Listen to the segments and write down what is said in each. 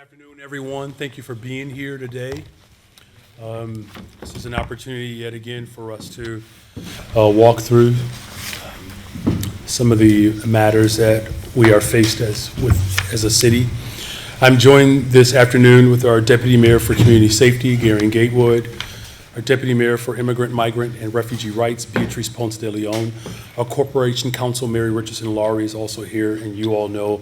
afternoon, everyone. Thank you for being here today. This is an opportunity yet again for us to walk through some of the matters that we are faced as a city. I'm joined this afternoon with our Deputy Mayor for Community Safety, Garen Gatewood, our Deputy Mayor for Immigrant, Migrant, and Refugee Rights, Beatrice Ponce de Leon. Our Corporation Counsel, Mary Richardson Laurie, is also here, and you all know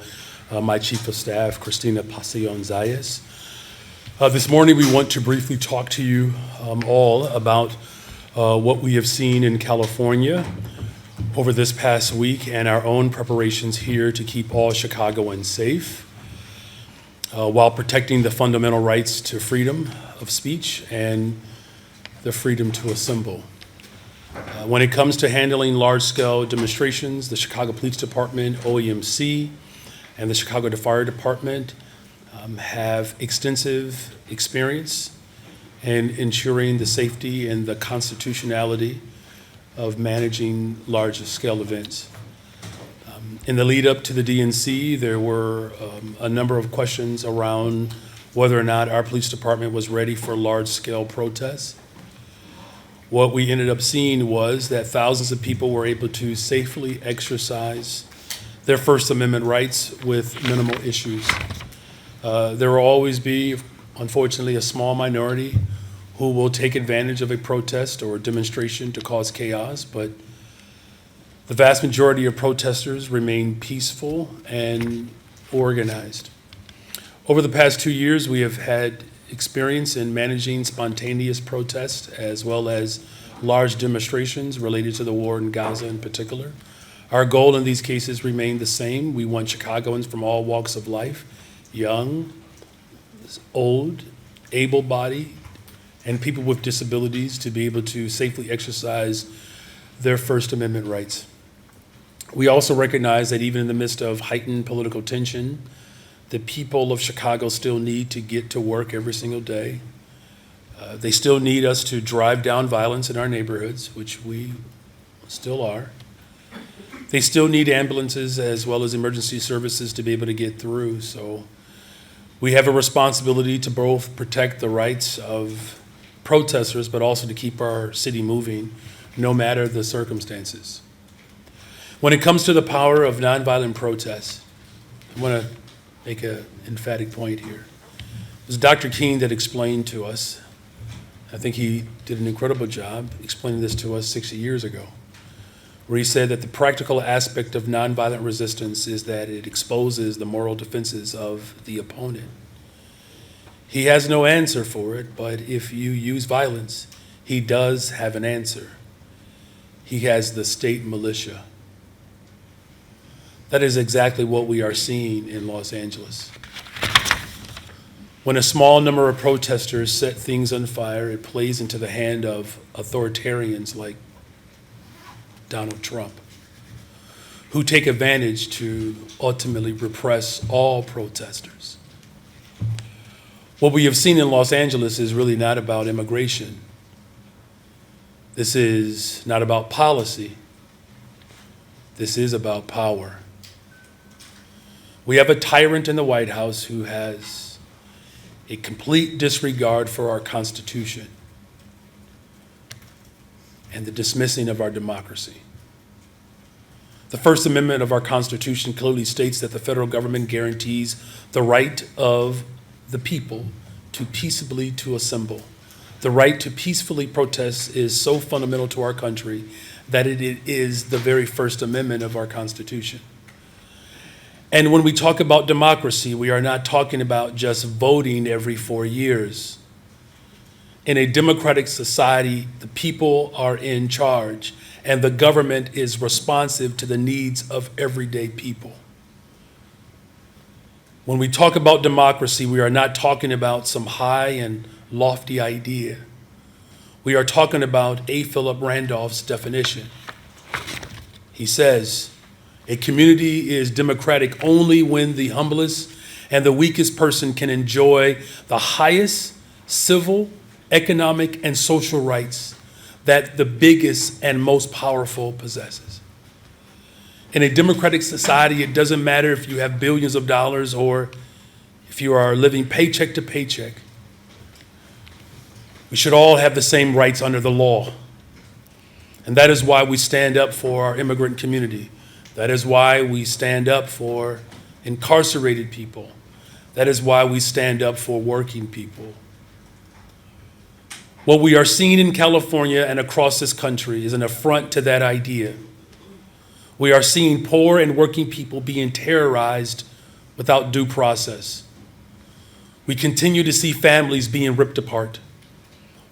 my Chief of Staff, Christina Pasion-Zayas. This morning, we want to briefly talk to you all about what we have seen in California over this past week and our own preparations here to keep all Chicagoans safe while protecting the fundamental rights to freedom of speech and the freedom to assemble. When it comes to handling large-scale demonstrations, the Chicago Police Department, OEMC, and the Chicago Fire Department have extensive experience in ensuring the safety and the constitutionality of managing large-scale events. In the lead up to the DNC, there were a number of questions around whether or not our police department was ready for large-scale protests. What we ended up seeing was that thousands of people were able to safely exercise their First Amendment rights with minimal issues. There will always be, unfortunately, a small minority who will take advantage of a protest or a demonstration to cause chaos, but the vast majority of protesters remain peaceful and organized. Over the past 2 years, we have had experience in managing spontaneous protests as well as large demonstrations related to the war in Gaza in particular. Our goal in these cases remained the same. We want Chicagoans from all walks of life, young, old, able-bodied, and people with disabilities to be able to safely exercise their First Amendment rights. We also recognize that even in the midst of heightened political tension, the people of Chicago still need to get to work every single day. They still need us to drive down violence in our neighborhoods, which we still are. They still need ambulances as well as emergency services to be able to get through. So we have a responsibility to both protect the rights of protesters, but also to keep our city moving, no matter the circumstances. When it comes to the power of nonviolent protests, I want to make an emphatic point here. It was Dr. King that explained to us, I think he did an incredible job explaining this to us 60 years ago, where he said that the practical aspect of nonviolent resistance is that it exposes the moral defenses of the opponent. He has no answer for it, but if you use violence, he does have an answer. He has the state militia. That is exactly what we are seeing in Los Angeles. When a small number of protesters set things on fire, it plays into the hand of authoritarians like Donald Trump, who take advantage to ultimately repress all protesters. What we have seen in Los Angeles is really not about immigration. This is not about policy. This is about power. We have a tyrant in the White House who has a complete disregard for our Constitution and the dismissing of our democracy. The First Amendment of our Constitution clearly states that the federal government guarantees the right of the people to peaceably to assemble. The right to peacefully protest is so fundamental to our country that it is the very First Amendment of our Constitution. And when we talk about democracy, we are not talking about just voting every 4 years. In a democratic society, the people are in charge, and the government is responsive to the needs of everyday people. When we talk about democracy, we are not talking about some high and lofty idea. We are talking about A. Philip Randolph's definition. He says, a community is democratic only when the humblest and the weakest person can enjoy the highest civil, economic, and social rights that the biggest and most powerful possesses. In a democratic society, it doesn't matter if you have billions of dollars or if if you are living paycheck to paycheck, we should all have the same rights under the law. And that is why we stand up for our immigrant community. That is why we stand up for incarcerated people. That is why we stand up for working people. What we are seeing in California and across this country is an affront to that idea. We are seeing poor and working people being terrorized without due process. We continue to see families being ripped apart.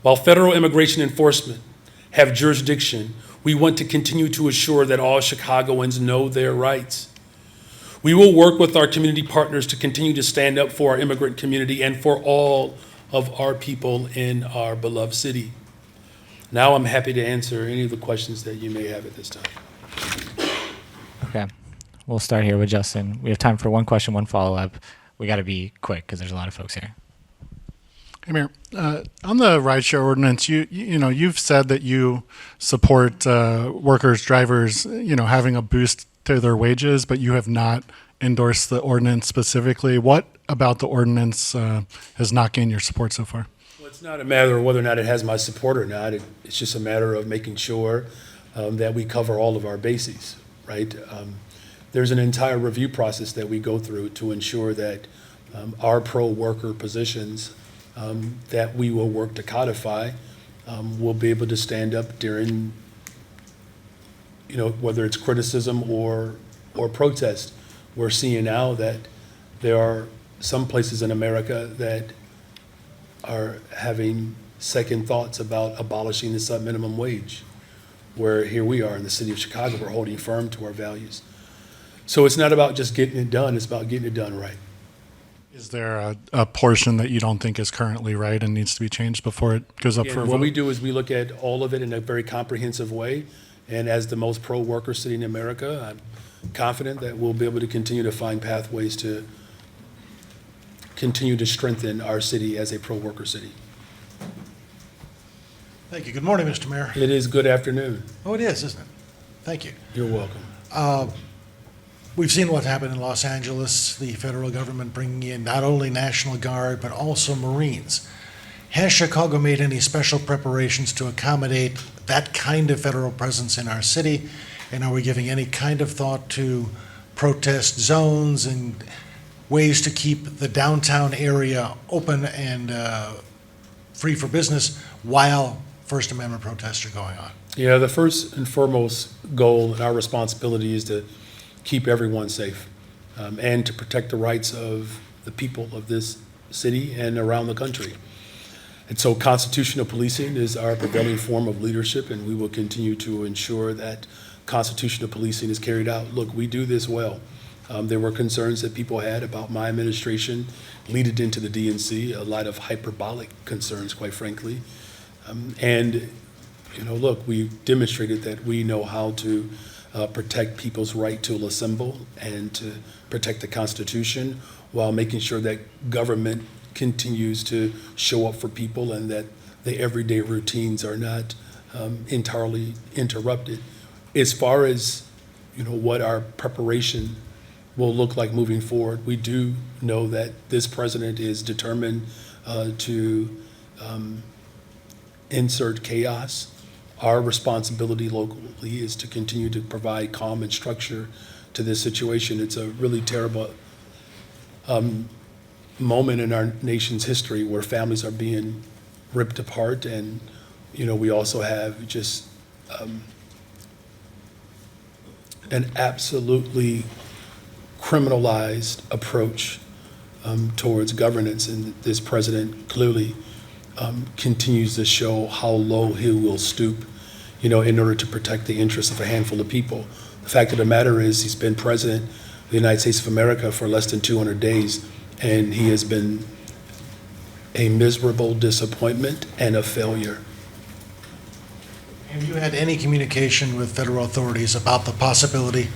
While federal immigration enforcement have jurisdiction, we want to continue to assure that all Chicagoans know their rights. We will work with our community partners to continue to stand up for our immigrant community and for all of our people in our beloved city. Now I'm happy to answer any of the questions that you may have at this time. Okay, we'll start here with Justin. We have time for one question, one follow-up. We got to be quick because there's a lot of folks here. Hey, Mayor. On the rideshare ordinance, you've said that you support workers, drivers, having a boost to their wages, but you have not endorsed the ordinance specifically. What about the ordinance has not gained your support so far? Well, it's not a matter of whether or not it has my support or not. It's just a matter of making sure that we cover all of our bases, right? There's an entire review process that we go through to ensure that our pro-worker positions that we will work to codify will be able to stand up during, whether it's criticism or protest. We're seeing now that there are some places in America that are having second thoughts about abolishing the sub-minimum wage, where here we are in the city of Chicago, we're holding firm to our values. So it's not about just getting it done, it's about getting it done right. Is there a portion that you don't think is currently right and needs to be changed before it goes up for a vote? What we do is we look at all of it in a very comprehensive way, and as the most pro-worker city in America, I'm confident that we'll be able to continue to find pathways to continue to strengthen our city as a pro-worker city. Thank you. Good morning, Mr. Mayor. It is good afternoon. Oh, it is, isn't it? Thank you. You're welcome. We've seen what happened in Los Angeles, the federal government bringing in not only National Guard, but also Marines. Has Chicago made any special preparations to accommodate that kind of federal presence in our city? And are we giving any kind of thought to protest zones and ways to keep the downtown area open and free for business while First Amendment protests are going on? Yeah, the first and foremost goal and our responsibility is to keep everyone safe and to protect the rights of the people of this city and around the country. And so constitutional policing is our prevailing form of leadership, and we will continue to ensure that constitutional policing is carried out. Look, we do this well. There were concerns that people had about my administration leading into the DNC, a lot of hyperbolic concerns, quite frankly. Look, we demonstrated that we know how to protect people's right to assemble and to protect the Constitution while making sure that government continues to show up for people and that the everyday routines are not entirely interrupted. As far as what our preparation will look like moving forward, we do know that this president is determined to insert chaos. Our responsibility locally is to continue to provide calm and structure to this situation. It's a really terrible moment in our nation's history where families are being ripped apart, and we also have just an absolutely criminalized approach towards governance, and this president clearly continues to show how low he will stoop, in order to protect the interests of a handful of people. The fact of the matter is he's been president of the United States of America for less than 200 days, and he has been a miserable disappointment and a failure. Have you had any communication with federal authorities about the possibility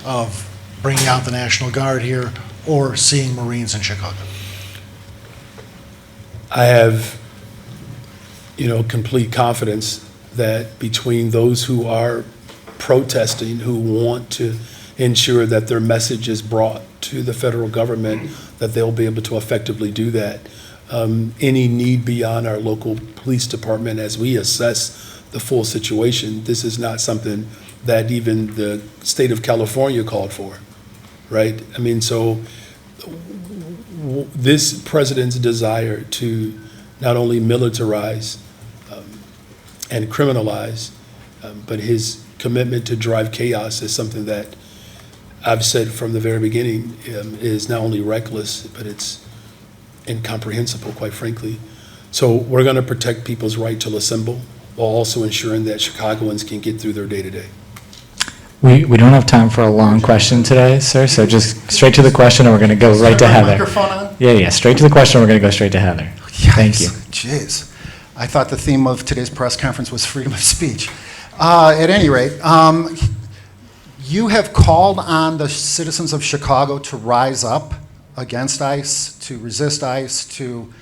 of bringing out the National Guard here or seeing Marines in Chicago? I have complete confidence that between those who are protesting, who want to ensure that their message is brought to the federal government that they'll be able to effectively do that. Any need beyond our local police department, as we assess the full situation, this is not something that even the state of California called for, right? I mean, so this president's desire to not only militarize and criminalize, but his commitment to drive chaos is something that I've said from the very beginning is not only reckless, but it's incomprehensible, quite frankly. So we're going to protect people's right to assemble while also ensuring that Chicagoans can get through their day-to-day. We don't have time for a long question today, sir, so just straight to the question, and we're going to go right to Heather. Microphone on? Yeah, straight to the question, we're going to go straight to Heather. Thank you. Jeez. I thought the theme of today's press conference was freedom of speech. At any rate, you have called on the citizens of Chicago to rise up against ICE, to resist ICE, to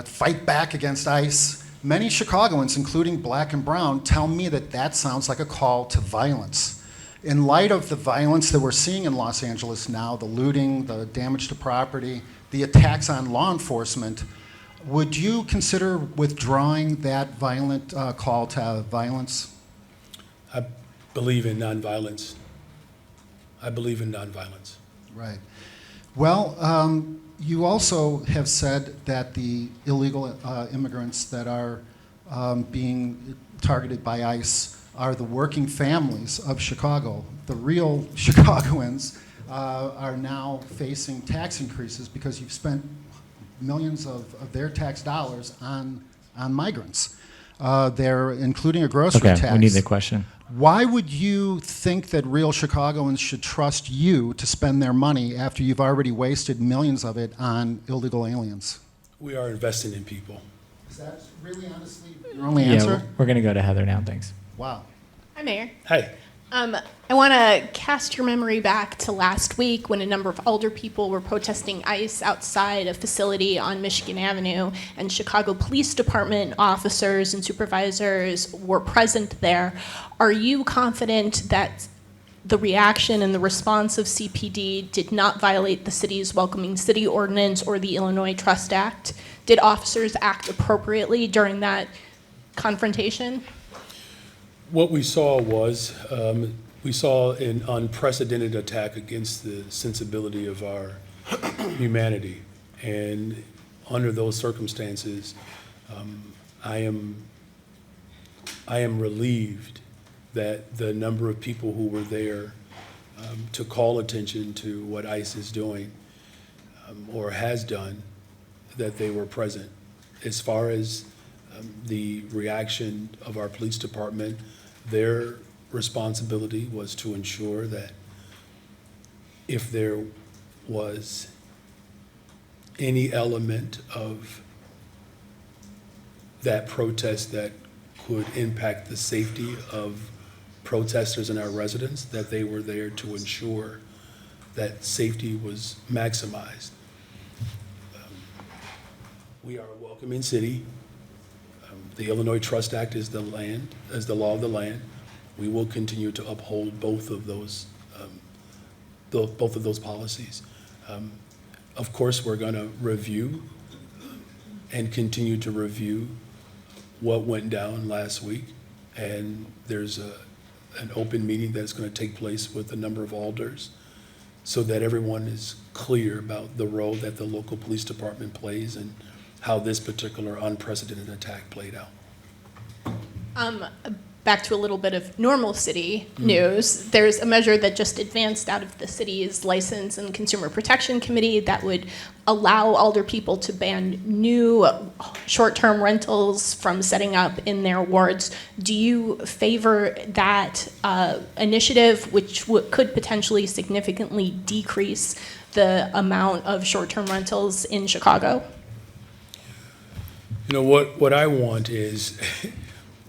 fight back against ICE. Many Chicagoans, including black and brown, tell me that that sounds like a call to violence. In light of the violence that we're seeing in Los Angeles now, the looting, the damage to property, the attacks on law enforcement, would you consider withdrawing that violent call to violence? I believe in nonviolence. I believe in nonviolence. Right. Well, you also have said that the illegal immigrants that are being targeted by ICE are the working families of Chicago. The real Chicagoans are now facing tax increases because you've spent millions of their tax dollars on migrants. They're including a grocery tax. Okay, we need the question. Why would you think that real Chicagoans should trust you to spend their money after you've already wasted millions of it on illegal aliens? We are investing in people. Is that really honestly your only answer? We're going to go to Heather now, thanks. Wow. Hi, Mayor. Hey, I want to cast your memory back to last week when a number of older people were protesting ICE outside a facility on Michigan Avenue, and Chicago Police Department officers and supervisors were present there. Are you confident that the reaction and the response of CPD did not violate the city's Welcoming City Ordinance or the Illinois Trust Act? Did officers act appropriately during that confrontation? what we saw was, we saw an unprecedented attack against the sensibility of our humanity. And under those circumstances, I am relieved that the number of people who were there to call attention to what ICE is doing or has done, that they were present. As far as the reaction of our police department, their responsibility was to ensure that if there was any element of that protest that could impact the safety of protesters and our residents, that they were there to ensure that safety was maximized. We are a welcoming city. The Illinois Trust Act is the law of the land. We will continue to uphold both of those policies. Of course, we're going to review and continue to review what went down last week, and there's an open meeting that's going to take place with a number of alders so that everyone is clear about the role that the local police department plays and how this particular unprecedented attack played out. Back to a little bit of normal city news. There's a measure that just advanced out of the city's License and Consumer Protection Committee that would allow older people to ban new short-term rentals from setting up in their wards. Do you favor that initiative, which could potentially significantly decrease the amount of short-term rentals in Chicago? You know, what I want is,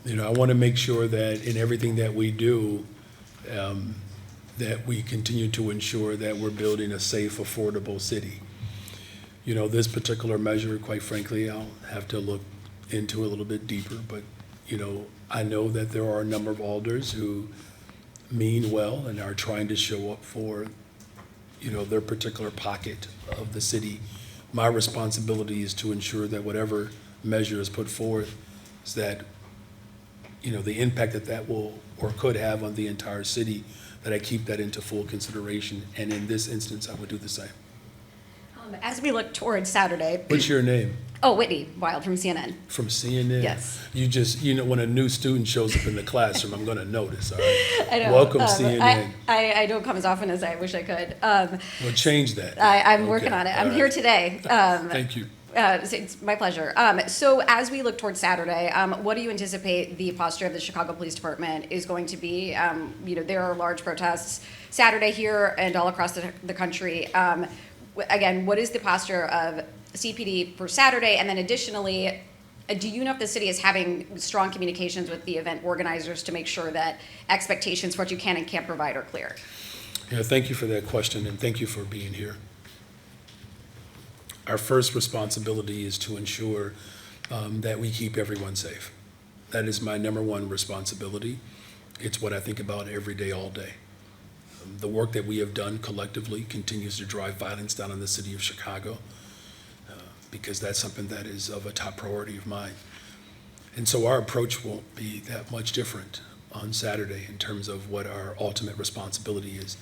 I want to make sure that in everything that we do, that we continue to ensure that we're building a safe, affordable city. This particular measure, quite frankly, I'll have to look into a little bit deeper, but, I know that there are a number of alders who mean well and are trying to show up for, their particular pocket of the city. My responsibility is to ensure that whatever measure is put forth is that, the impact that will or could have on the entire city, that I keep that into full consideration. And in this instance, I would do the same. As we look towards Saturday, What's your name? oh, Whitney Wild from CNN. From CNN? Yes. You just, when a new student shows up in the classroom, I'm going to notice, all right? I know. Welcome, CNN. I don't come as often as I wish I could. We'll change that. I'm working Okay, on it. all I'm right. here today. Thank you. It's my pleasure. So as we look towards Saturday, what do you anticipate the posture of the Chicago Police Department is going to be? There are large protests Saturday here and all across the country. Again, what is the posture of CPD for Saturday? And then additionally, do you know if the city is having strong communications with the event organizers to make sure that expectations for what you can and can't provide are clear? Thank you for that question, and thank you for being here. Our first responsibility is to ensure that we keep everyone safe. That is my number one responsibility. It's what I think about every day, all day. The work that we have done collectively continues to drive violence down in the city of Chicago, because that's something that is of a top priority of mine. And so our approach won't be that much different on Saturday in terms of what our ultimate responsibility is.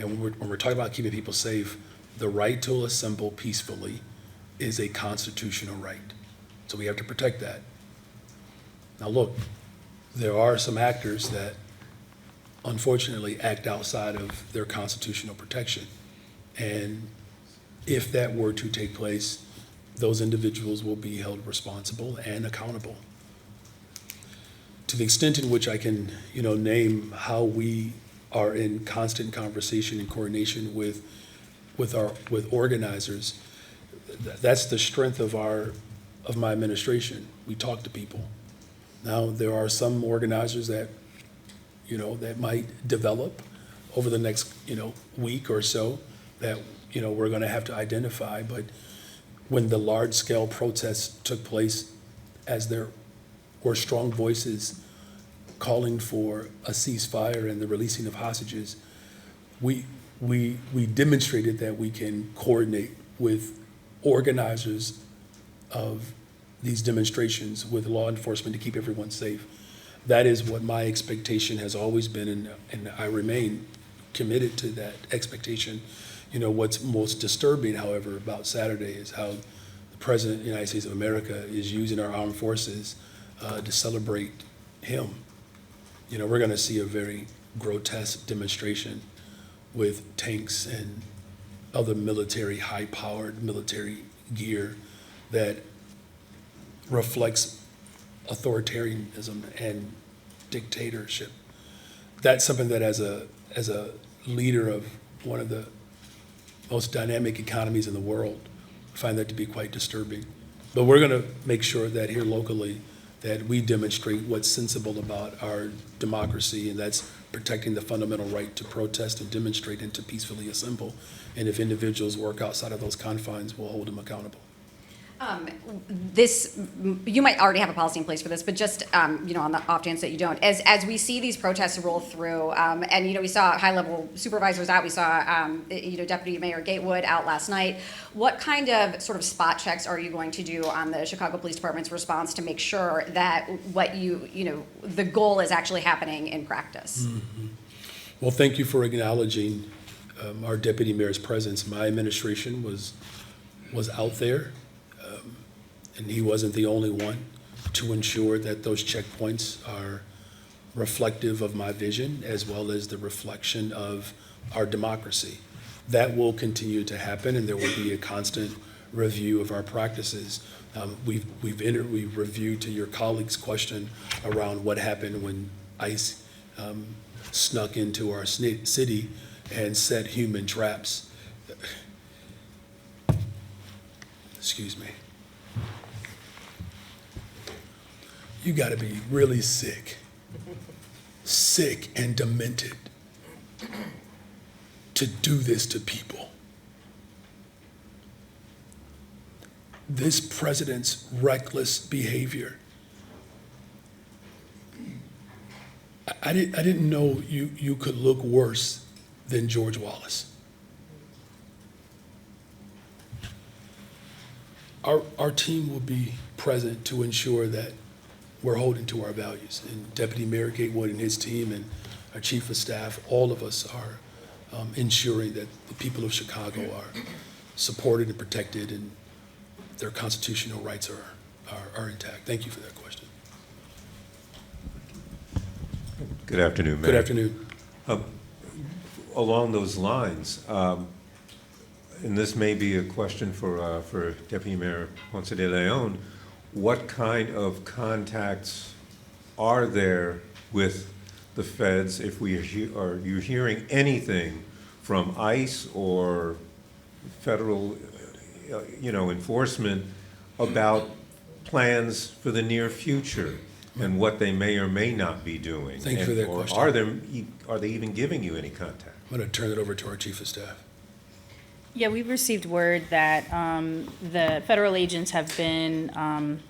And when we're talking about keeping people safe, the right to assemble peacefully is a constitutional right. So we have to protect that. Now look, there are some actors that unfortunately act outside of their constitutional protection. And if that were to take place, those individuals will be held responsible and accountable. To the extent in which I can, name how we are in constant conversation and coordination with organizers, that's the strength of my administration. We talk to people. Now, there are some organizers that, that might develop over the next, week or so that, we're going to have to identify. But when the large-scale protests took place, as there were strong voices calling for a ceasefire and the releasing of hostages, we demonstrated that we can coordinate with organizers of these demonstrations with law enforcement to keep everyone safe. That is what my expectation has always been, and I remain committed to that expectation. What's most disturbing, however, about Saturday is how the President of the United States of America is using our armed forces to celebrate him. We're going to see a very grotesque demonstration with tanks and other high-powered military gear that reflects authoritarianism and dictatorship. That's something that as a leader of one of the most dynamic economies in the world, I find that to be quite disturbing. But we're going to make sure that here locally that we demonstrate what's sensible about our democracy, and that's protecting the fundamental right to protest and demonstrate and to peacefully assemble. And if individuals work outside of those confines, we'll hold them accountable. You might already have a policy in place for this, but just on the off chance that you don't, as we see these protests roll through, and we saw high-level supervisors out, we saw Deputy Mayor Gatewood out last night. What kind of sort of spot checks are you going to do on the Chicago Police Department's response to make sure that what the goal is actually happening in practice? Mm-hmm. Well, thank you for acknowledging our Deputy Mayor's presence. My administration was out there. And he wasn't the only one, to ensure that those checkpoints are reflective of my vision as well as the reflection of our democracy. That will continue to happen, and there will be a constant review of our practices. We've reviewed, to your colleague's question, around what happened when ICE snuck into our city and set human traps. Excuse me. You got to be really sick and demented to do this to people. This president's reckless behavior, I didn't know you could look worse than George Wallace. Our team will be present to ensure that we're holding to our values. And Deputy Mayor Gatewood and his team and our Chief of Staff, all of us are ensuring that the people of Chicago are supported and protected and their constitutional rights are intact. Thank you for that question. Good afternoon, Mayor. Good afternoon. Along those lines, and this may be a question for Deputy Mayor Ponce de Leon, what kind of contacts are there with the feds if are you hearing anything from ICE or federal, enforcement about plans for the near future and what they may or may not be doing? Thank you for that or question. Are they even giving you any contact? I'm going to turn it over to our Chief of Staff. Yeah, we've received word that the federal agents have been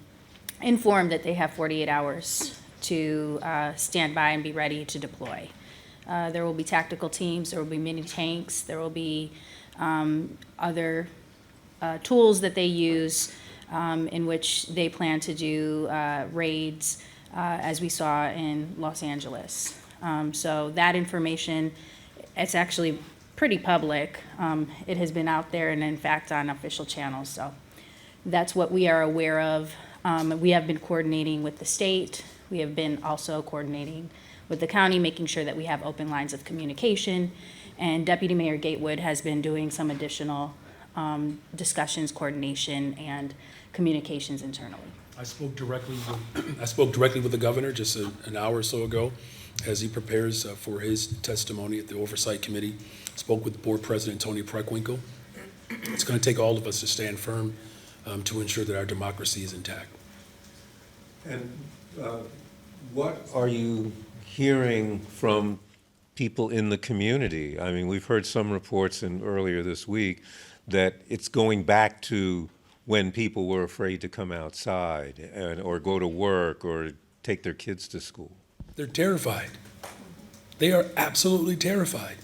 informed that they have 48 hours to stand by and be ready to deploy. There will be tactical teams, there will be mini tanks, there will be other tools that they use in which they plan to do raids, as we saw in Los Angeles. So that information, it's actually pretty public. It has been out there and in fact on official channels. So that's what we are aware of. We have been coordinating with the state. We have been also coordinating with the county, making sure that we have open lines of communication. And Deputy Mayor Gatewood has been doing some additional discussions, coordination, and communications internally. I spoke directly with the governor just an hour or so ago as he prepares for his testimony at the Oversight Committee. Spoke with Board President Tony Preckwinkle. It's going to take all of us to stand firm to ensure that our democracy is intact. And what are you hearing from people in the community? I mean, we've heard some reports earlier this week that it's going back to when people were afraid to come outside or go to work or take their kids to school. They're terrified. They are absolutely terrified.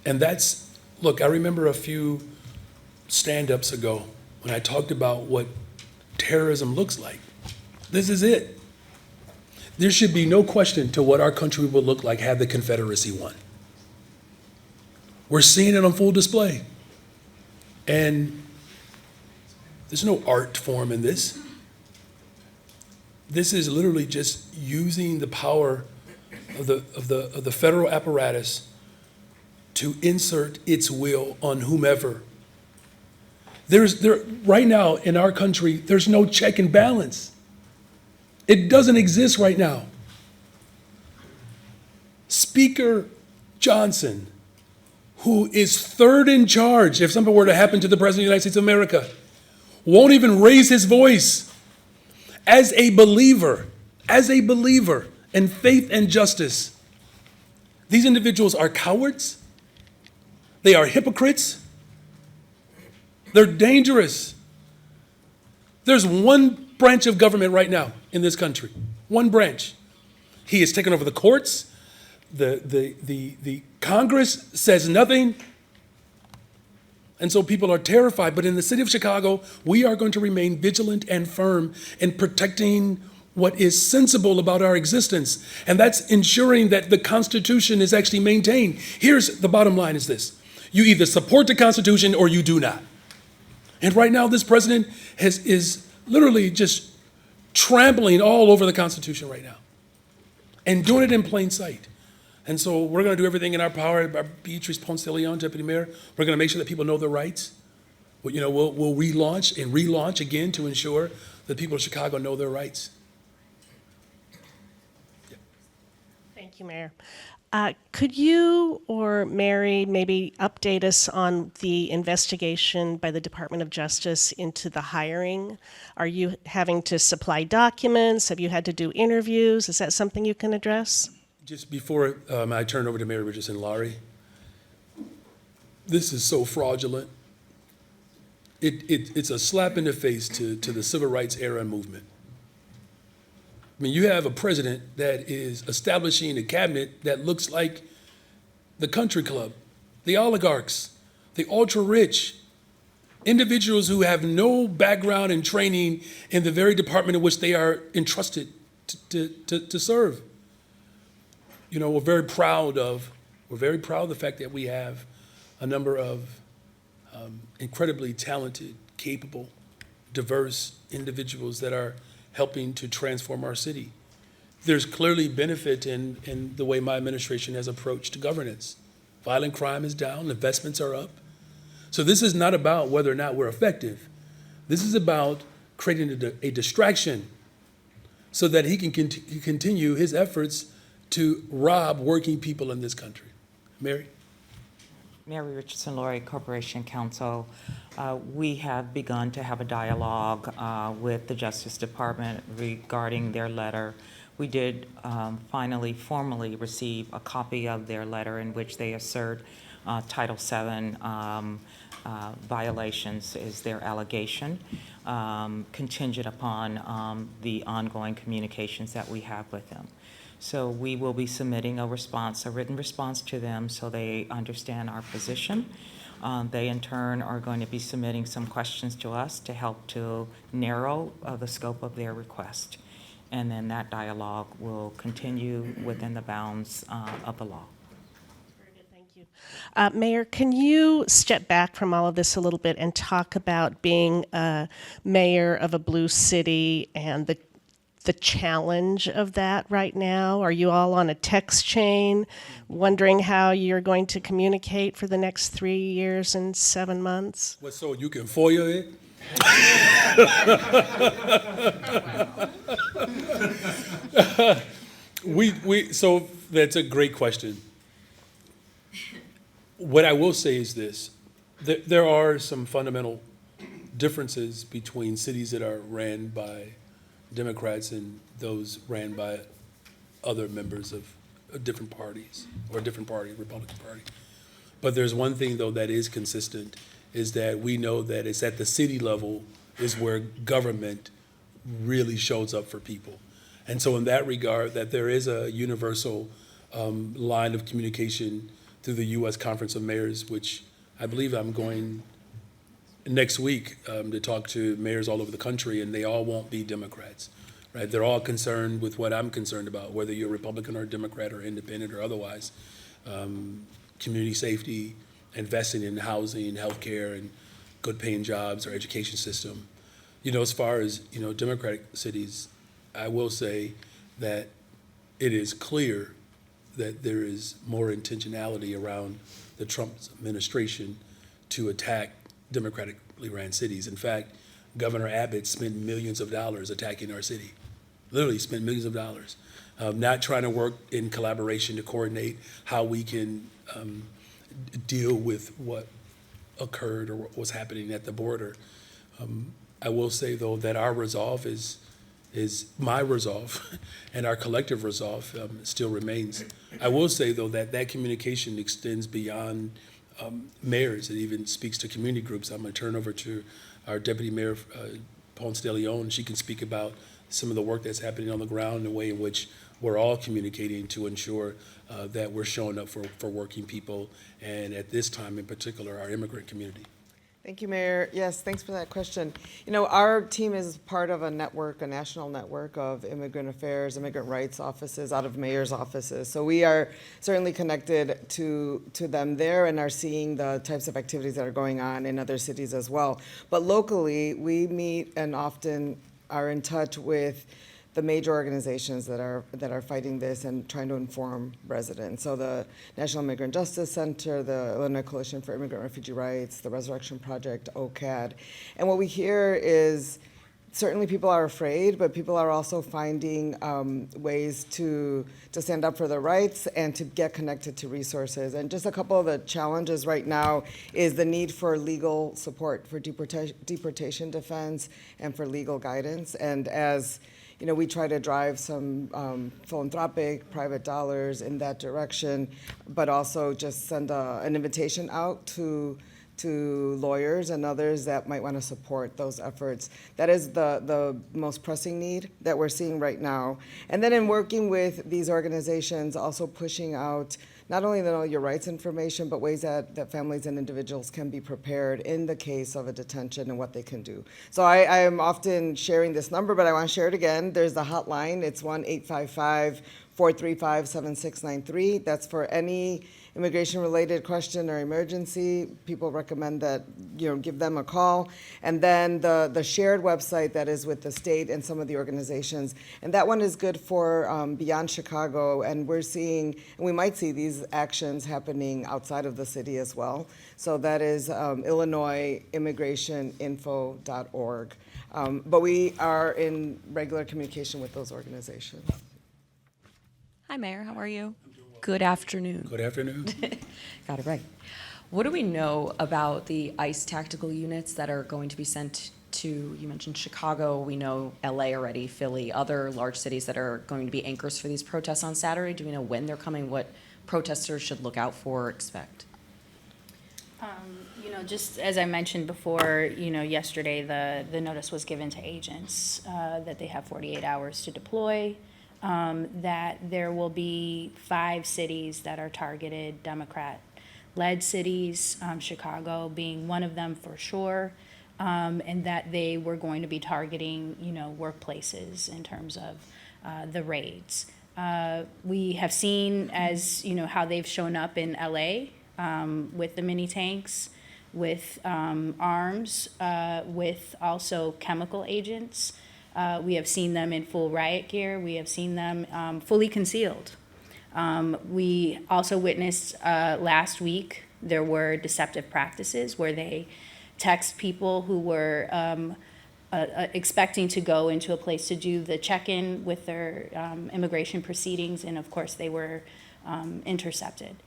And look, I remember a few stand-ups ago when I talked about what terrorism looks like. This is it. There should be no question to what our country would look like had the Confederacy won. We're seeing it on full display. And there's no art form in this. This is literally just using the power of the federal apparatus to insert its will on whomever. Right now in our country, there's no check and balance. It doesn't exist right now. Speaker Johnson, who is third in charge if something were to happen to the President of the United States of America, won't even raise his voice. As a believer in faith and justice, these individuals are cowards. They are hypocrites. They're dangerous. There's one branch of government right now in this country, one branch. He has taken over the courts. The Congress says nothing. And so people are terrified. But in the city of Chicago, we are going to remain vigilant and firm in protecting what is sensible about our existence. And that's ensuring that the Constitution is actually maintained. Here's the bottom line is this. You either support the Constitution or you do not. And right now, this president is literally just trampling all over the Constitution right now and doing it in plain sight. And so we're going to do everything in our power. Beatrice Ponce de Leon, Deputy Mayor, we're going to make sure that people know their rights. We'll relaunch again to ensure that people of Chicago know their rights. Thank you, Mayor. Could you or Mary maybe update us on the investigation by the Department of Justice into the hiring? Are you having to supply documents? Have you had to do interviews? Is that something you can address? Just before I turn over to Mary Richardson Laurie, this is so fraudulent. It's a slap in the face to the civil rights era movement. I mean, you have a president that is establishing a cabinet that looks like the country club, the oligarchs, the ultra-rich, individuals who have no background and training in the very department in which they are entrusted to serve. You know, we're very proud of the fact that we have a number of incredibly talented, capable, diverse individuals that are helping to transform our city. There's clearly benefit in the way my administration has approached governance. Violent crime is down, investments are up. So this is not about whether or not we're effective. This is about creating a distraction so that he can continue his efforts to rob working people in this country. Mary? Mary Richardson Laurie, Corporation Counsel. We have begun to have a dialogue with the Justice Department regarding their letter. We did finally formally receive a copy of their letter in which they assert Title VII violations is their allegation, contingent upon the ongoing communications that we have with them. So we will be submitting a response, a written response to them so they understand our position. They in turn are going to be submitting some questions to us to help to narrow the scope of their request. And then that dialogue will continue within the bounds of the law. Very good, thank you. Mayor, can you step back from all of this a little bit and talk about being a mayor of a blue city and the challenge of that right now? Are you all on a text chain, wondering how you're going to communicate for the next 3 years and 7 months? What, so you can FOIA it? So that's a great question. What I will say is this. There are some fundamental differences between cities that are ran by Democrats and those ran by other members of different parties, or a different party, Republican Party. But there's one thing, though, that is consistent, is that we know that it's at the city level is where government really shows up for people. And so in that regard, that there is a universal line of communication through the U.S. Conference of Mayors, which I believe I'm going next week to talk to mayors all over the country, and they all won't be Democrats, right? They're all concerned with what I'm concerned about, whether you're Republican or Democrat or independent or otherwise. Community safety, investing in housing, healthcare, and good paying jobs, our education system. You know, as far as, you know, Democratic cities, I will say that it is clear that there is more intentionality around the Trump administration to attack democratically ran cities. In fact, Governor Abbott spent millions of dollars attacking our city, literally spent millions of dollars, not trying to work in collaboration to coordinate how we can deal with what occurred or what was happening at the border. I will say, though, that our resolve is my resolve and our collective resolve still remains. I will say, though, that communication extends beyond mayors. It even speaks to community groups. I'm going to turn over to our Deputy Mayor, Ponce de Leon. She can speak about some of the work that's happening on the ground, the way in which we're all communicating to ensure that we're showing up for working people, and at this time in particular, our immigrant community. Thank you, Mayor. Yes, thanks for that question. You know, our team is part of a network, a national network of immigrant affairs, immigrant rights offices out of mayor's offices. So we are certainly connected to them there and are seeing the types of activities that are going on in other cities as well. But locally, we meet and often are in touch with the major organizations that are fighting this and trying to inform residents. So the National Immigrant Justice Center, the Illinois Coalition for Immigrant Refugee Rights, the Resurrection Project, OCAD. And what we hear is certainly people are afraid, but people are also finding ways to stand up for their rights and to get connected to resources. And just a couple of the challenges right now is the need for legal support for deportation defense and for legal guidance. And as you know, we try to drive some philanthropic, private dollars in that direction, but also just send an invitation out to to lawyers and others that might want to support those efforts. That is the most pressing need that we're seeing right now. And then in working with these organizations, also pushing out not only the Know Your Rights information, but ways that families and individuals can be prepared in the case of a detention and what they can do. So I am often sharing this number, but I want to share it again. There's the hotline. It's 1-855-435-7693. That's for any immigration-related question or emergency. People recommend that, give them a call. And then the shared website that is with the state and some of the organizations. And that one is good for beyond Chicago. And we're seeing, and we might see these actions happening outside of the city as well. So that is IllinoisImmigrationInfo.org. But we are in regular communication with those organizations. Hi, Mayor. How are you? Good afternoon. Good afternoon. Got it right. What do we know about the ICE tactical units that are going to be sent to, you mentioned Chicago, we know LA already, Philly, other large cities that are going to be anchors for these protests on Saturday? Do we know when they're coming, what protesters should look out for or expect? Just as I mentioned before, yesterday the notice was given to agents that they have 48 hours to deploy. That there will be 5 cities that are targeted, Democrat-led cities, Chicago being one of them for sure, and that they were going to be targeting, workplaces in terms of the raids. We have seen, as how they've shown up in LA with the mini tanks, with arms, with also chemical agents. We have seen them in full riot gear. We have seen them fully concealed. We also witnessed last week there were deceptive practices where they text people who were expecting to go into a place to do the check-in with their immigration proceedings, and of course they were intercepted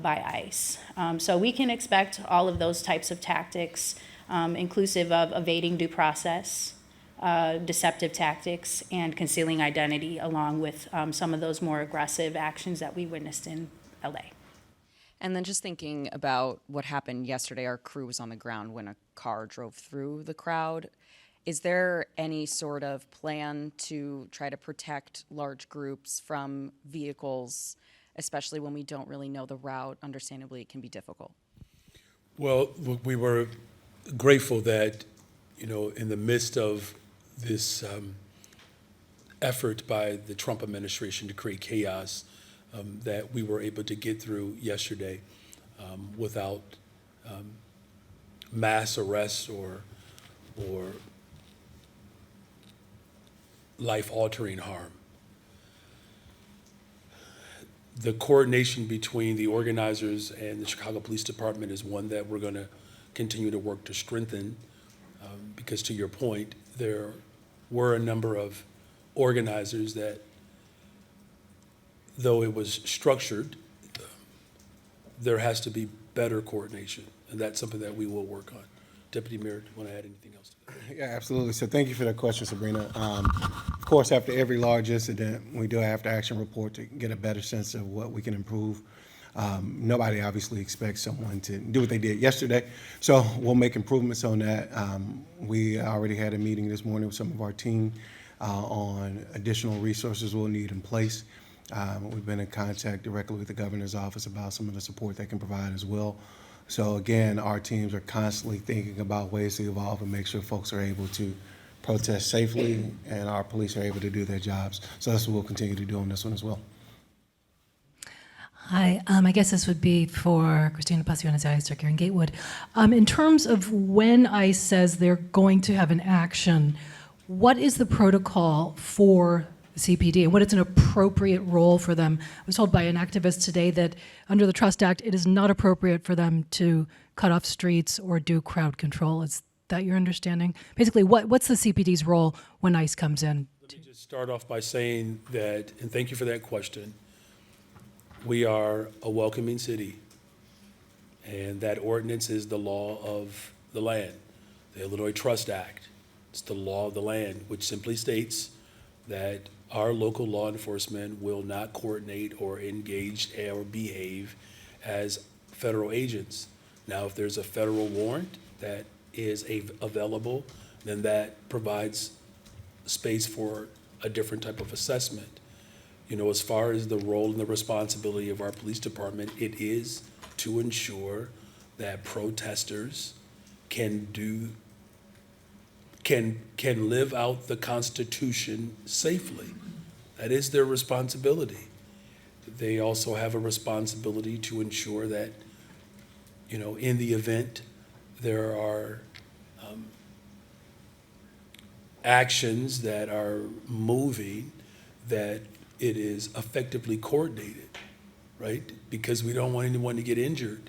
by ICE. So we can expect all of those types of tactics, inclusive of evading due process, deceptive tactics, and concealing identity, along with some of those more aggressive actions that we witnessed in LA. And then just thinking about what happened yesterday, our crew was on the ground when a car drove through the crowd. Is there any sort of plan to try to protect large groups from vehicles, especially when we don't really know the route? Understandably, it can be difficult. Well, look, we were grateful that, in the midst of this effort by the Trump administration to create chaos, that we were able to get through yesterday without mass arrests or life-altering harm. The coordination between the organizers and the Chicago Police Department is one that we're going to continue to work to strengthen, because to your point, there were a number of organizers that, though it was structured, there has to be better coordination, and that's something that we will work on. Deputy Mayor, do you want to add anything else to that? Yeah, absolutely. So thank you for that question, Sabrina. Of course, after every large incident, we do have to action report to get a better sense of what we can improve. Nobody obviously expects someone to do what they did yesterday, so we'll make improvements on that. We already had a meeting this morning with some of our team on additional resources we'll need in place. We've been in contact directly with the governor's office about some of the support they can provide as well. So again, our teams are constantly thinking about ways to evolve and make sure folks are able to protest safely and our police are able to do their jobs. So that's what we'll continue to do on this one as well. Hi, I guess this would be for Christina Pasiones, ICE Director in Gatewood. In terms of when ICE says they're going to have an action, what is the protocol for the CPD and what is an appropriate role for them? I was told by an activist today that under the Trust Act, it is not appropriate for them to cut off streets or do crowd control. Is that your understanding? Basically, what's the CPD's role when ICE comes in? Let me just start off by saying that, and thank you for that question, we are a welcoming city, and that ordinance is the law of the land, the Illinois Trust Act. It's the law of the land, which simply states that our local law enforcement will not coordinate or engage or behave as federal agents. Now, if there's a federal warrant that is available, then that provides space for a different type of assessment. You know, as far as the role and the responsibility of our police department, it is to ensure that protesters can live out the Constitution safely. That is their responsibility. They also have a responsibility to ensure that, you know, in the event there are actions that are moving, that it is effectively coordinated, right? Because we don't want anyone to get injured.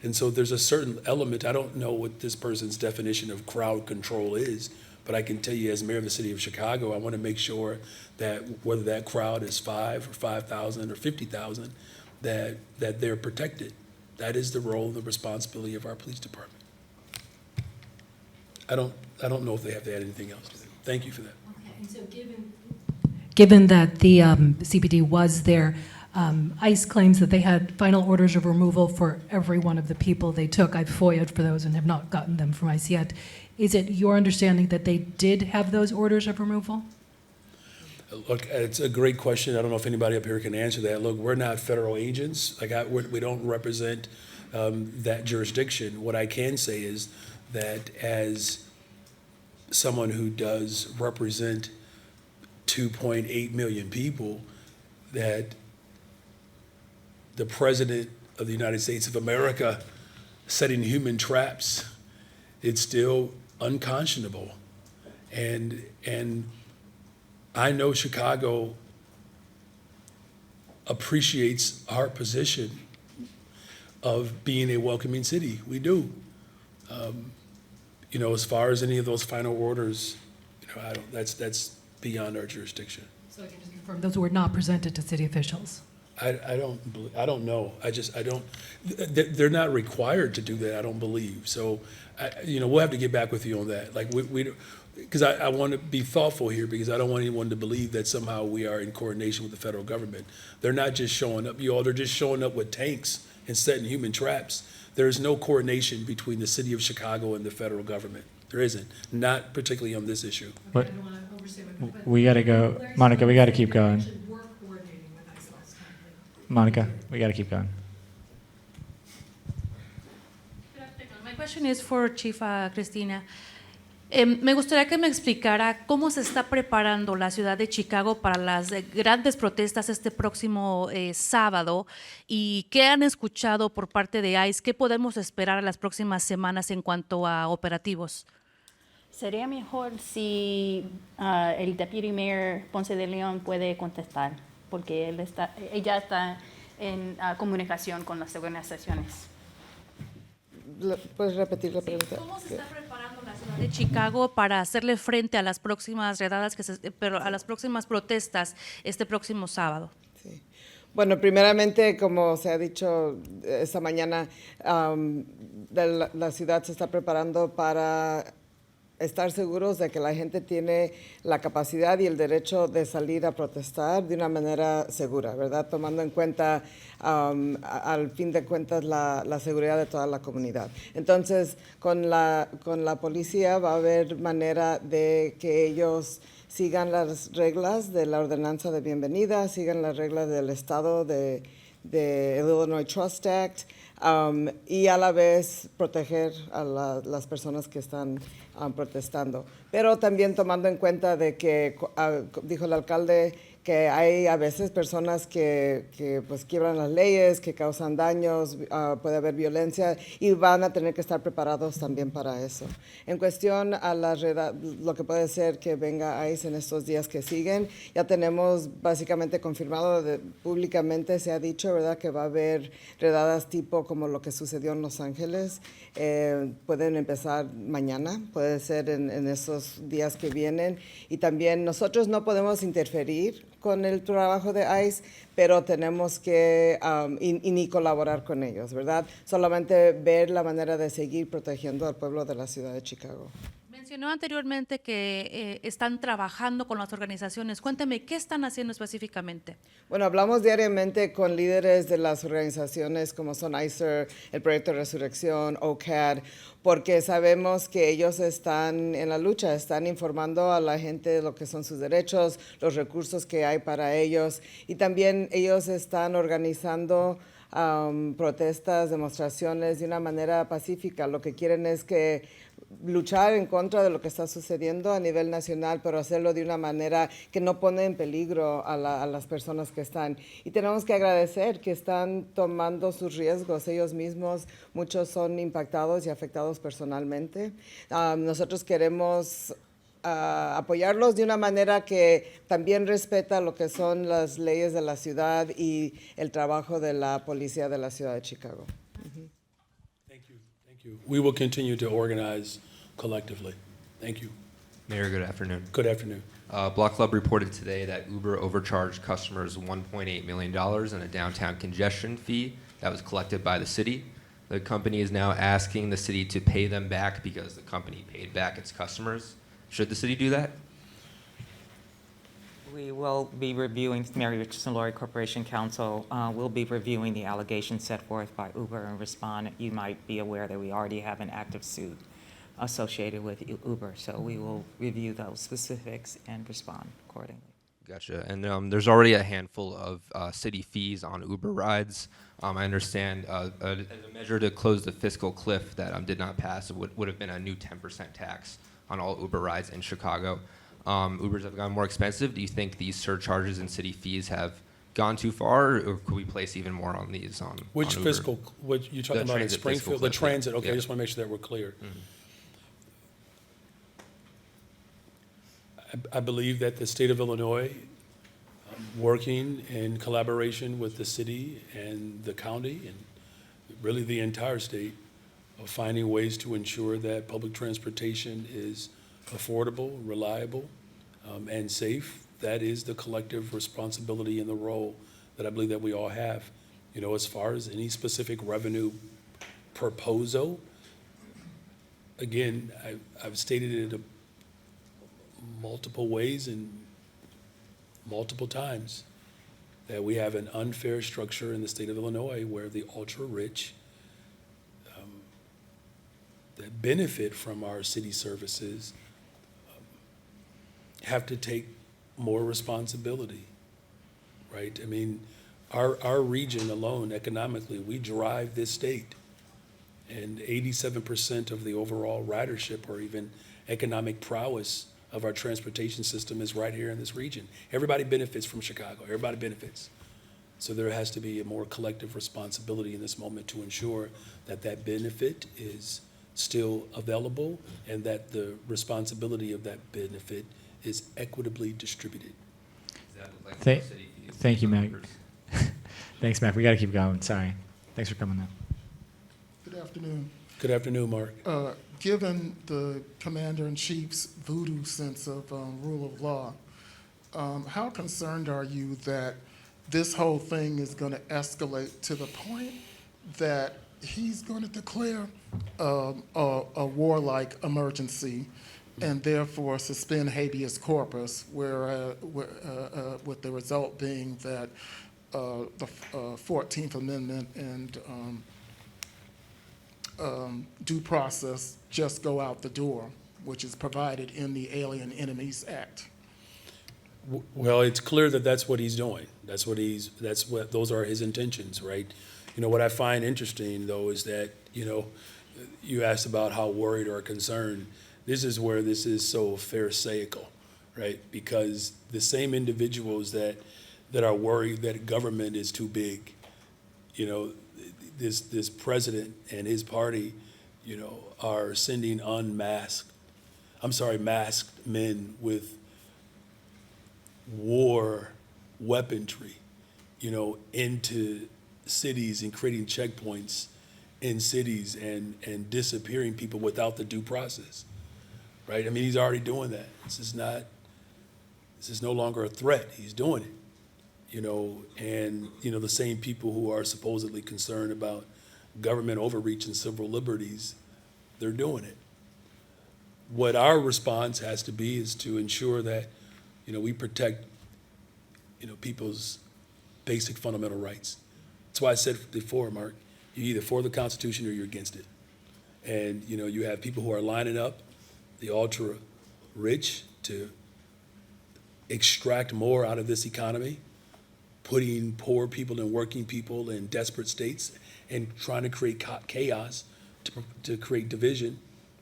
And so there's a certain element, I don't know what this person's definition of crowd control is, but I can tell you as mayor of the city of Chicago, I want to make sure that whether that crowd is 5 or 5,000 or 50,000, that they're protected. That is the role and the responsibility of our police department. I don't know if they have to add anything else to that. Thank you for that. Okay, and so given that the CPD was there, ICE claims that they had final orders of removal for every one of the people they took. I've FOIA'd for those and have not gotten them from ICE yet. Is it your understanding that they did have those orders of removal? Look, it's a great question. I don't know if anybody up here can answer that. Look, we're not federal agents. We don't represent that jurisdiction. What I can say is that as someone who does represent 2.8 million people, that the President of the United States of America setting human traps, it's still unconscionable. And I know Chicago appreciates our position of being a welcoming city. We do. You know, as far as any of those final orders, you know, that's beyond our jurisdiction. So I can just confirm those were not presented to city officials. I don't know. They're not required to do that, I don't believe. So, you know, we'll have to get back with you on that. Like, because I want to be thoughtful here, because I don't want anyone to believe that somehow we are in coordination with the federal government. They're not just showing up, they're just showing up with tanks and setting human traps. There is no coordination between the city of Chicago and the federal government. There isn't, not particularly on this issue. What? We got to go. Monica, we got to keep going. Monica, we got to keep going. My question is for Chief Cristina. Me gustaría que me explicara cómo se está preparando la ciudad de Chicago para las grandes protestas este próximo sábado y qué han escuchado por parte de ICE, qué podemos esperar en las próximas semanas en cuanto a operativos. Sería mejor si el Deputy Mayor Ponce de León puede contestar, porque ella está en comunicación con las organizaciones. ¿Puedes repetir la pregunta? ¿Cómo se está preparando la ciudad de Chicago para hacerle frente a las próximas redadas, pero a las próximas protestas este próximo sábado? Sí. Bueno, primeramente, como se ha dicho esta mañana, la ciudad se está preparando para estar seguros de que la gente tiene la capacidad y el derecho de salir a protestar de una manera segura, ¿verdad? Tomando en cuenta, al fin de cuentas, la seguridad de toda la comunidad. Entonces, con la policía va a haber manera de que ellos sigan las reglas de la ordenanza de bienvenida, sigan las reglas del estado de Illinois Trust Act, y a la vez proteger a las personas que están protestando. Pero también tomando en cuenta de que, dijo el alcalde, que hay a veces personas que pues quiebran las leyes, que causan daños, puede haber violencia y van a tener que estar preparados también para eso. En cuestión a lo que puede ser que venga ICE en estos días que siguen, ya tenemos básicamente confirmado, públicamente se ha dicho, ¿verdad?, que va a haber redadas tipo como lo que sucedió en Los Ángeles. Pueden empezar mañana, puede ser en esos días que vienen. Y también nosotros no podemos interferir con el trabajo de ICE, pero tenemos que ni colaborar con ellos, ¿verdad? Solamente ver la manera de seguir protegiendo al pueblo de la ciudad de Chicago. Mencionó anteriormente que están trabajando con las organizaciones. Cuénteme, ¿qué están haciendo específicamente? Bueno, hablamos diariamente con líderes de las organizaciones como son ICER, el Proyecto de Resurrección, OCAD, porque sabemos que ellos están en la lucha, están informando a la gente de lo que son sus derechos, los recursos que hay para ellos, y también ellos están organizando protestas, demostraciones de una manera pacífica. Lo que quieren es que luchar en contra de lo que está sucediendo a nivel nacional, pero hacerlo de una manera que no pone en peligro a las personas que están. Y tenemos que agradecer que están tomando sus riesgos ellos mismos. Muchos son impactados y afectados personalmente. Nosotros queremos apoyarlos de una manera que también respeta lo que son las leyes de la ciudad y el trabajo de la policía de la ciudad de Chicago. Thank you. Thank you. We will continue to organize collectively. Thank you. Mayor, good afternoon. Good afternoon. Block Club reported today that Uber overcharged customers $1.8 million in a downtown congestion fee that was collected by the city. The company is now asking the city to pay them back because the company paid back its customers. Should the city do that? We will be reviewing, Mary Richardson Laurie Corporation Counsel will be reviewing the allegations set forth by Uber and respond. You might be aware that we already have an active suit associated with Uber, so we will review those specifics and respond accordingly. Gotcha. And there's already a handful of city fees on Uber rides. I understand as a measure to close the fiscal cliff that did not pass would have been a new 10% tax on all Uber rides in Chicago. Ubers have gotten more expensive. Do you think these surcharges and city fees have gone too far, or could we place even more on these on Which on Uber? fiscal, what you're talking The about in transit fiscal Springfield? The cliff, yeah. transit, okay, I Yeah. just want to make sure that we're clear. I believe that the state of Illinois, working in collaboration with the city and the county and really the entire state, of finding ways to ensure that public transportation is affordable, reliable, and safe. That is the collective responsibility and the role that I believe that we all have. You know, as far as any specific revenue proposal, again, I've stated it multiple ways and multiple times that we have an unfair structure in the state of Illinois where the ultra-rich that benefit from our city services have to take more responsibility, right? I mean, our region alone, economically, we drive this state. And 87% of the overall ridership or even economic prowess of our transportation system is right here in this region. Everybody benefits from Chicago. Everybody benefits. So there has to be a more collective responsibility in this moment to ensure that that benefit is still available and that the responsibility of that benefit is equitably distributed. Thank you, Mac. Thanks, Mac. We got to keep going. Sorry. Thanks for coming in. Good afternoon. Good afternoon, Mark. Given the Commander-in-Chief's voodoo sense of rule of law, how concerned are you that this whole thing is going to escalate to the point that he's going to declare a warlike emergency and therefore suspend habeas corpus, with the result being that the 14th Amendment and due process just go out the door, which is provided in the Alien Enemies Act? Well, it's clear that that's what he's doing. Those are his intentions, right? You know, what I find interesting, though, is that, you know, you asked about how worried or concerned. This is where this is so pharisaical, right? Because the same individuals that are worried that government is too big, you know, this president and his party, you know, are sending masked men with war weaponry, you know, into cities and creating checkpoints in cities and disappearing people without the due process, right? I mean, he's already doing that. This is no longer a threat. He's doing it, you know, and, you know, the same people who are supposedly concerned about government overreach and civil liberties, they're doing it. what our response has to be is to ensure that, we protect, people's basic fundamental rights. That's why I said before, Mark, you're either for the Constitution or you're against it. And, you have people who are lining up, the ultra rich, to extract more out of this economy, putting poor people and working people in desperate states and trying to create chaos to create division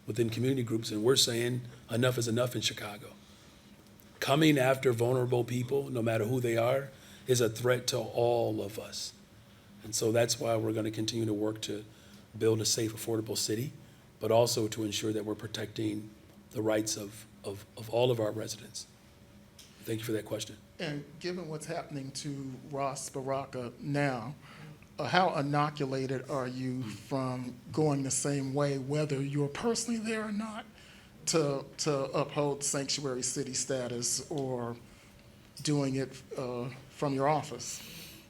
within community groups. And we're saying enough is enough in Chicago. Coming after vulnerable people, no matter who they are, is a threat to all of us. And so that's why we're going to continue to work to build a safe, affordable city, but also to ensure that we're protecting the rights of all of our residents. Thank you for that question. And given what's happening to Ross Baraka now, how inoculated are you from going the same way, whether you're personally there or not, to uphold sanctuary city status or doing it from your office?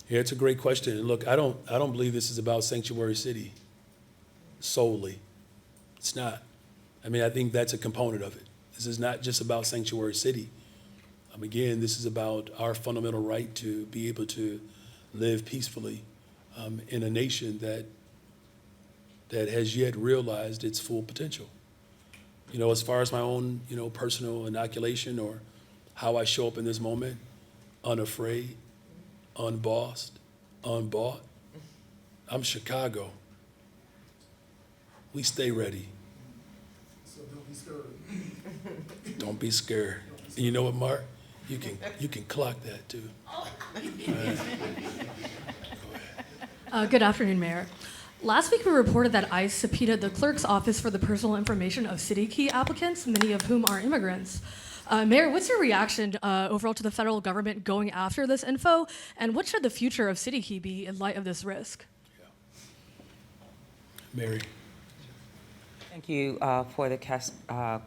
Yeah, it's a great question. And look, I don't believe this is about sanctuary city solely. It's not. I mean, I think that's a component of it. This is not just about sanctuary city. Again, this is about our fundamental right to be able to live peacefully in a nation that has yet realized its full potential. As far as my own, personal inoculation or how I show up in this moment, unafraid, unbossed, unbought, I'm Chicago. We stay ready. So don't be scared. Don't be scared. And you know what, Mark? You can clock that too. Good afternoon, Mayor. Last week, we reported that ICE subpoenaed the clerk's office for the personal information of city key applicants, many of whom are immigrants. Mayor, what's your reaction overall to the federal government going after this info, and what should the future of city key be in light of this risk? Mary. Thank you for the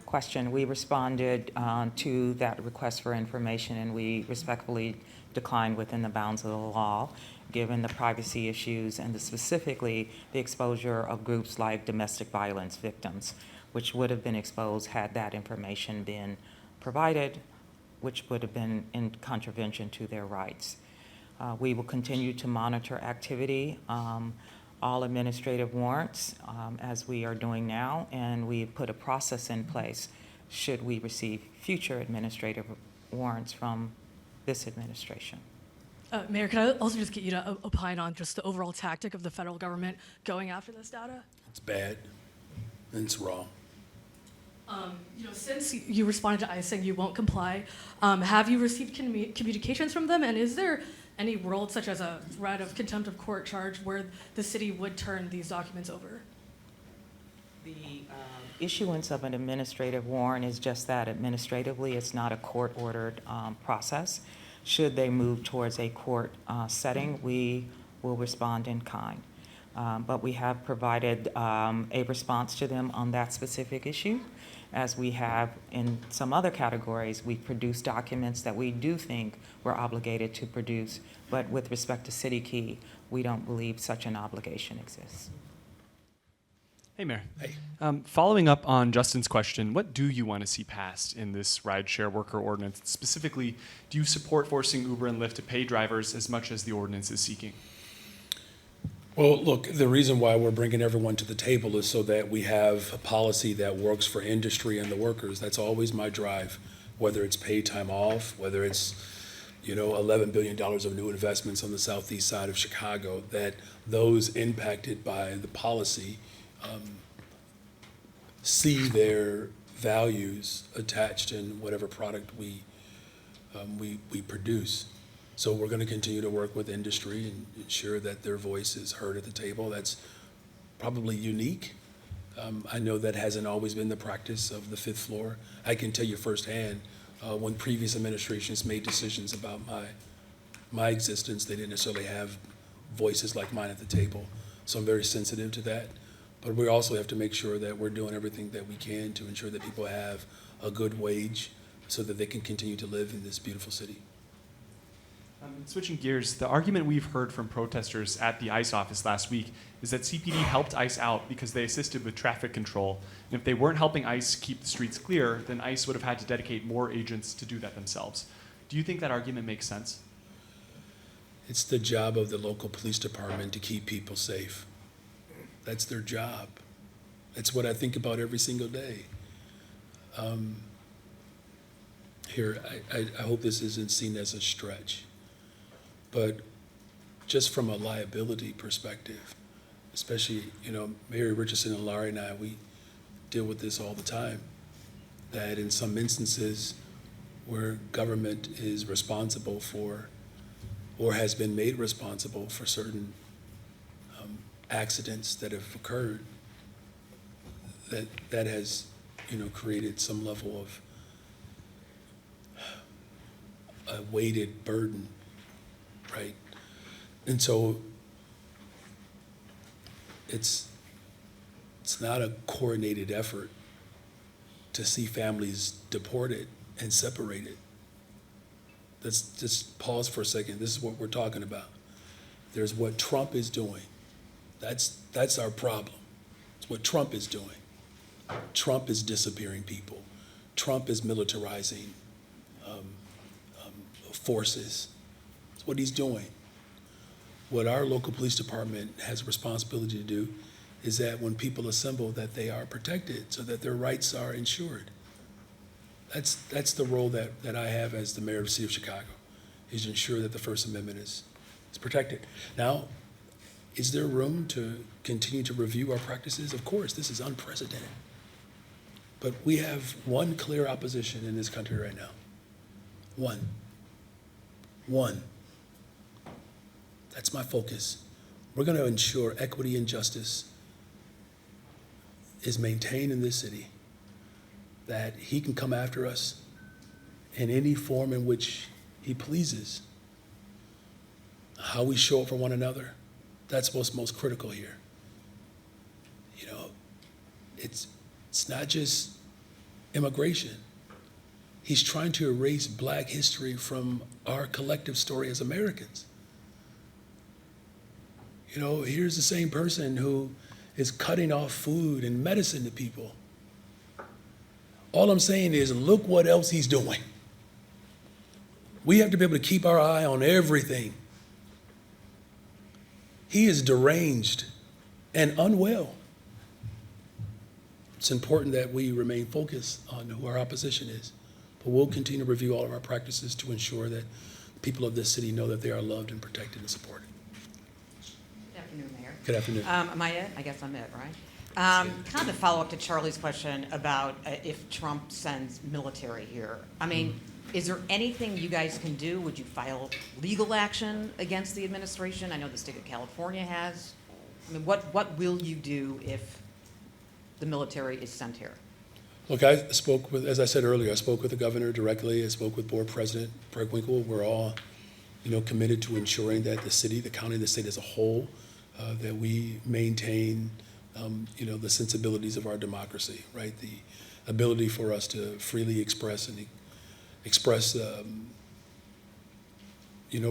question. We responded to that request for information, and we respectfully declined within the bounds of the law, given the privacy issues and specifically the exposure of groups like domestic violence victims, which would have been exposed had that information been provided, which would have been in contravention to their rights. We will continue to monitor activity, all administrative warrants, as we are doing now, and we've put a process in place should we receive future administrative warrants from this administration. Mayor, could I also just get you to opine on just the overall tactic of the federal government going after this data? It's bad and it's wrong. Since you responded to ICE saying you won't comply, have you received communications from them? And is there any world, such as a threat of contempt of court charge, where the city would turn these documents over? The issuance of an administrative warrant is just that. Administratively, it's not a court-ordered process. Should they move towards a court setting, we will respond in kind. But we have provided a response to them on that specific issue. As we have in some other categories, we produce documents that we do think we're obligated to produce. But with respect to City Key, we don't believe such an obligation exists. Hey, Mayor. Hey. Following up on Justin's question, what do you want to see passed in this rideshare worker ordinance? Specifically, do you support forcing Uber and Lyft to pay drivers as much as the ordinance is seeking? Well, look, the reason why we're bringing everyone to the table is so that we have a policy that works for industry and the workers. That's always my drive, whether it's paid time off, whether it's, $11 billion of new investments on the southeast side of Chicago, that those impacted by the policy see their values attached in whatever product we produce. So we're going to continue to work with industry and ensure that their voice is heard at the table. That's probably unique. I know that hasn't always been the practice of the fifth floor. I can tell you firsthand, when previous administrations made decisions about my existence, they didn't necessarily have voices like mine at the table. So I'm very sensitive to that. But we also have to make sure that we're doing everything that we can to ensure that people have a good wage so that they can continue to live in this beautiful city. Switching gears, the argument we've heard from protesters at the ICE office last week is that CPD helped ICE out because they assisted with traffic control. And if they weren't helping ICE keep the streets clear, then ICE would have had to dedicate more agents to do that themselves. Do you think that argument makes sense? It's the job of the local police department to keep people safe. That's their job. It's what I think about every single day. Here, I hope this isn't seen as a stretch, but just from a liability perspective, especially, Mary Richardson and Laurie and I, we deal with this all the time, that in some instances where government is responsible for, or has been made responsible for certain accidents that have occurred, that has, created some level of a weighted burden, right? And so it's not a coordinated effort to see families deported and separated. Let's just pause for a second. This is what we're talking about. There's what Trump is doing. That's our problem. It's what Trump is doing. Trump is disappearing people. Trump is militarizing forces. That's what he's doing. What our local police department has a responsibility to do is that when people assemble, that they are protected so that their rights are ensured. That's the role that I have as the mayor of the city of Chicago, is to ensure that the First Amendment is protected. Now, is there room to continue to review our practices? Of course, this is unprecedented. But we have one clear opposition in this country right now. One. That's my focus. We're going to ensure equity and justice is maintained in this city, that he can come after us in any form in which he pleases. How we show up for one another, that's what's most critical here. It's not just immigration. He's trying to erase Black history from our collective story as Americans. Here's the same person who is cutting off food and medicine to people. All I'm saying is, look what else he's doing. We have to be able to keep our eye on everything. He is deranged and unwell. It's important that we remain focused on who our opposition is, but we'll continue to review all of our practices to ensure that people of this city know that they are loved and protected and supported. Good afternoon, Mayor. Good afternoon. Am I it? I guess I'm it, right? Kind of a follow-up to Charlie's question about if Trump sends military here. I mean, is there anything you guys can do? Would you file legal action against the administration? I know the state of California has. I mean, what will you do if the military is sent here? Look, as I said earlier, I spoke with the governor directly. I spoke with Board President Winkle. We're all, committed to ensuring that the city, the county, the state as a whole, that we maintain, the sensibilities of our democracy, right? The ability for us to freely express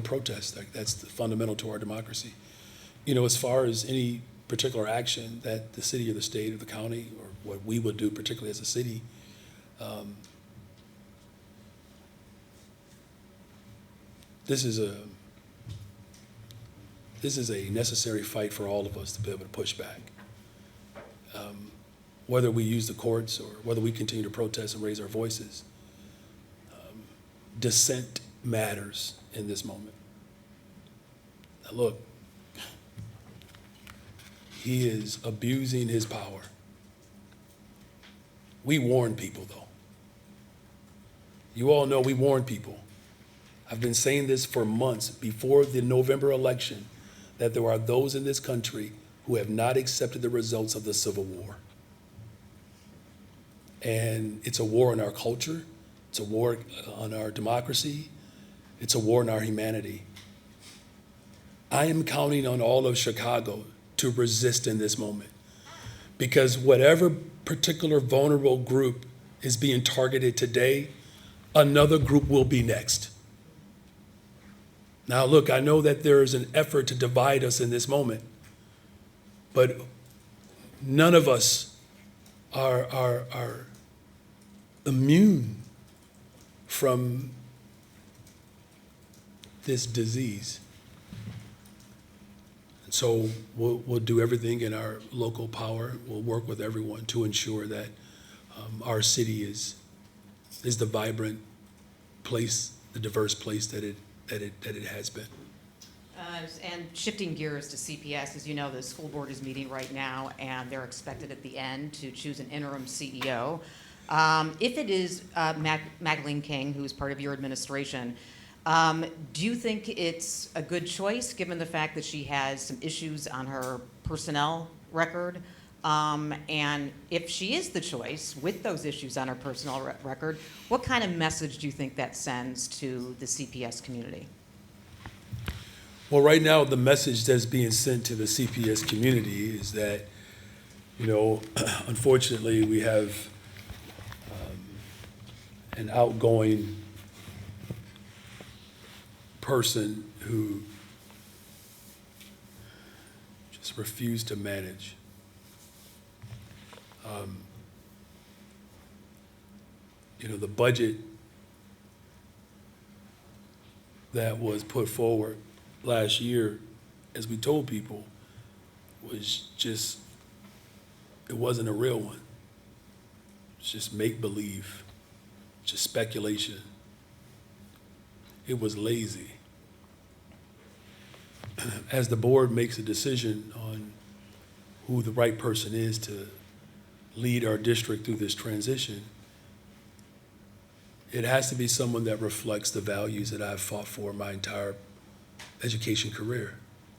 protest. That's fundamental to our democracy. As far as any particular action that the city or the state or the county, or what we would do particularly as a city, this is a necessary fight for all of us to be able to push back. Whether we use the courts or whether we continue to protest and raise our voices, dissent matters in this moment. Now look, he is abusing his power. We warn people, though. You all know we warn people. I've been saying this for months before the November election, that there are those in this country who have not accepted the results of the Civil War. And it's a war on our culture. It's a war on our democracy. It's a war on our humanity. I am counting on all of Chicago to resist in this moment, because whatever particular vulnerable group is being targeted today, another group will be next. Now, look, I know that there is an effort to divide us in this moment, but none of us are immune from this disease. And so we'll do everything in our local power. We'll work with everyone to ensure that our city is the vibrant place, the diverse place that it has been. And shifting gears to CPS, as you know, the school board is meeting right now, and they're expected at the end to choose an interim CEO. If it is Magdalene King, who is part of your administration, do you think it's a good choice, given the fact that she has some issues on her personnel record? And if she is the choice with those issues on her personnel record, what kind of message do you think that sends to the CPS community? Well, right now, the message that's being sent to the CPS community is that, you know, unfortunately, we have an outgoing person who just refused to manage. You know, the budget that was put forward last year, as we told people, was just, it wasn't a real one. It's just make-believe, just speculation. It was lazy. As the board makes a decision on who the right person is to lead our district through this transition, it has to be someone that reflects the values that I've fought for my entire education career.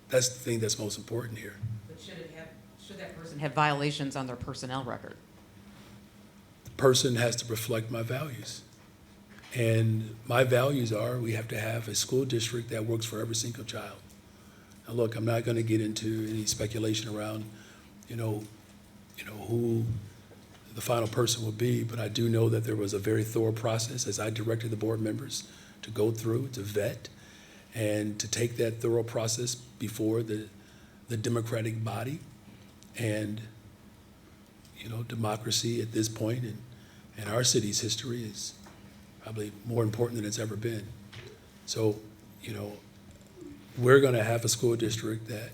That's the thing that's most important here. But should that person have violations on their personnel record? The person has to reflect my values. And my values are, we have to have a school district that works for every single child. Now look, I'm not going to get into any speculation around, you know, who the final person will be, but I do know that there was a very thorough process as I directed the board members to go through, to vet, and to take that thorough process before the democratic body. And, you know, democracy at this point in our city's history is probably more important than it's ever been. So, you know, we're going to have a school district that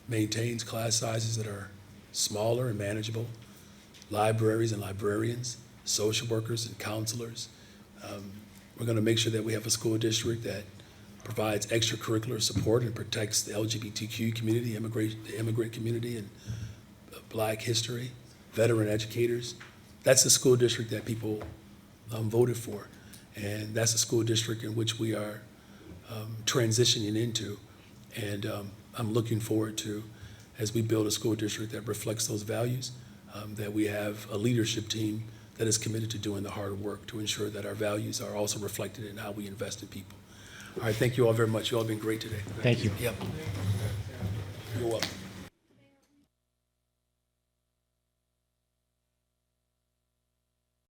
maintains class sizes that are smaller and manageable, libraries and librarians, social workers and counselors. We're going to make sure that we have a school district that provides extracurricular support and protects the LGBTQ community, the immigrant community, and Black history, veteran educators. That's the school district that people voted for. And that's a school district in which we are transitioning into. And I'm looking forward to, as we build a school district that reflects those values, that we have a leadership team that is committed to doing the hard work to ensure that our values are also reflected in how we invest in people. All right, thank you all very much. You all have been great today. Thank you. Yep. You're welcome.